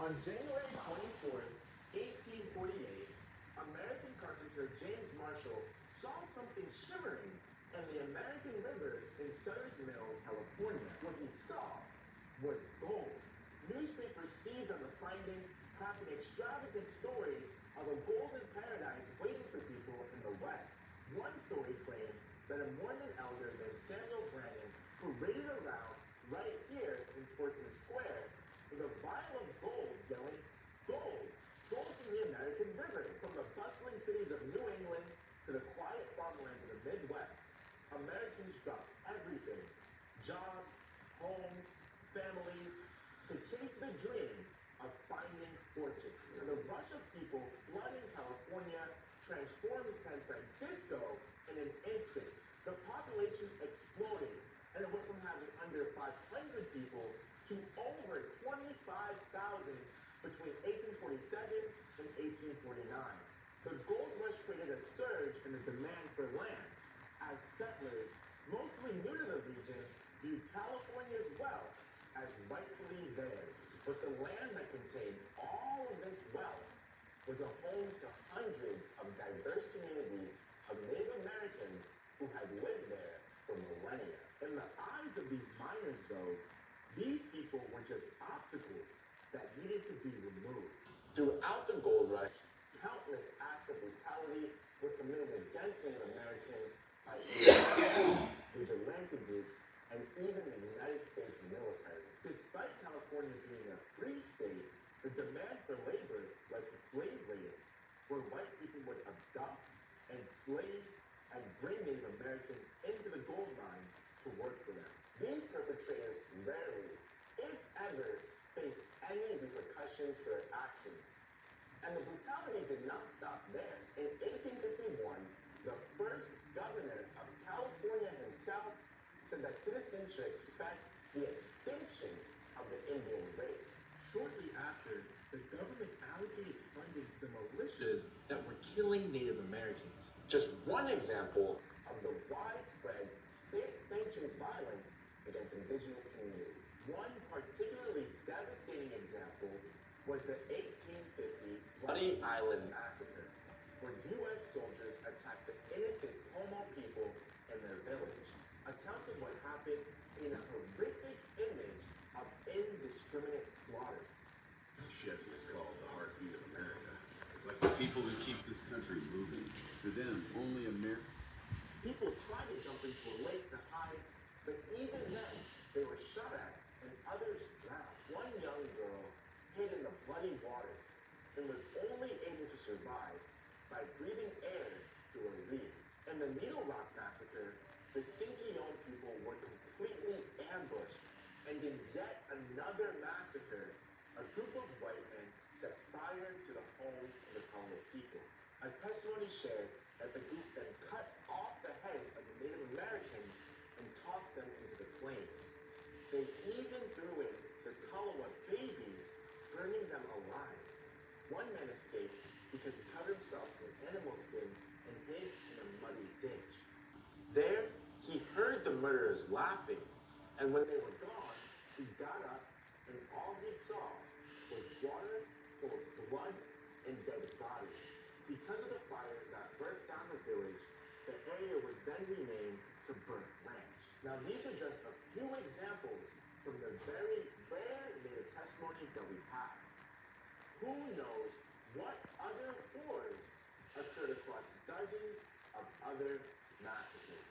On January 24th, 1848, American carpenter James Marshall saw something shimmering in the American River in Sutter's Mill, California. What he saw was gold. Newspapers seized on the finding, crafting extravagant stories of a golden paradise waiting for people in the West. One story claimed that a Mormon elder named Samuel Brannan paraded around right here in Portsmouth Square with a vial of gold yelling, "Gold! Gold from the American River!" From the bustling cities of New England to the quiet farmlands of the Midwest, Americans dropped everything: jobs, homes, families, to chase the dream of finding fortune. And the rush of people flooding California transformed San Francisco in an instant. The population exploded, and it went from having under 500 people to over 25,000 between 1847 and 1849. The gold rush created a surge in the demand for land, as settlers, mostly new to the region, viewed California's wealth as rightfully theirs. But the land that contained all of this wealth was a home to hundreds of diverse communities of Native Americans who had lived there for millennia. In the eyes of these miners, though, these people were just obstacles that needed to be removed. Throughout the gold rush, countless acts of brutality were committed against Native Americans by vigilante groups and even the United States military. Despite California being a free state, the demand for labor led to slave raiding, where white people would abduct, enslave, and bring Native Americans into the gold mines to work for them. These perpetrators rarely, if ever, faced any repercussions for their actions. And the brutality did not stop there. In 1851, the first governor of California himself said that citizens should expect the extinction of the Indian race. Shortly after, the government allocated funding to the militias that were killing Native Americans. Just one example of the widespread state-sanctioned violence against indigenous communities. One particularly devastating example was the 1850 Bloody Island Massacre, where U.S. soldiers attacked the innocent Pomo people in their village. Accounts of what happened paint a horrific image of indiscriminate slaughter. Ship is called the heartbeat of America. Like the people who keep this country moving. For them, only America. People tried to jump into a lake to hide, but even then, they were shot at and others drowned. One young girl hid in the bloody waters and was only able to survive by breathing air through a reed. In the Needle Rock Massacre, the Sinkyone people were completely ambushed, and in yet another massacre, a group of white men set fire to the homes of the colonial people. A testimony shared that the group then cut off the heads of the Native Americans and tossed them into the flames. They even threw in the Kalawa babies, burning them alive. One man escaped because he covered himself in animal skin and hid in a muddy ditch. There, he heard the murderers laughing, and when they were gone, he got up, and all he saw was water full of blood and dead bodies. Because of the fires that burnt down the village, the area was then renamed to Burnt Ranch. Now, these are just a few examples from the very rare Native testimonies that we have. Who knows what other horrors occurred across dozens of other massacres?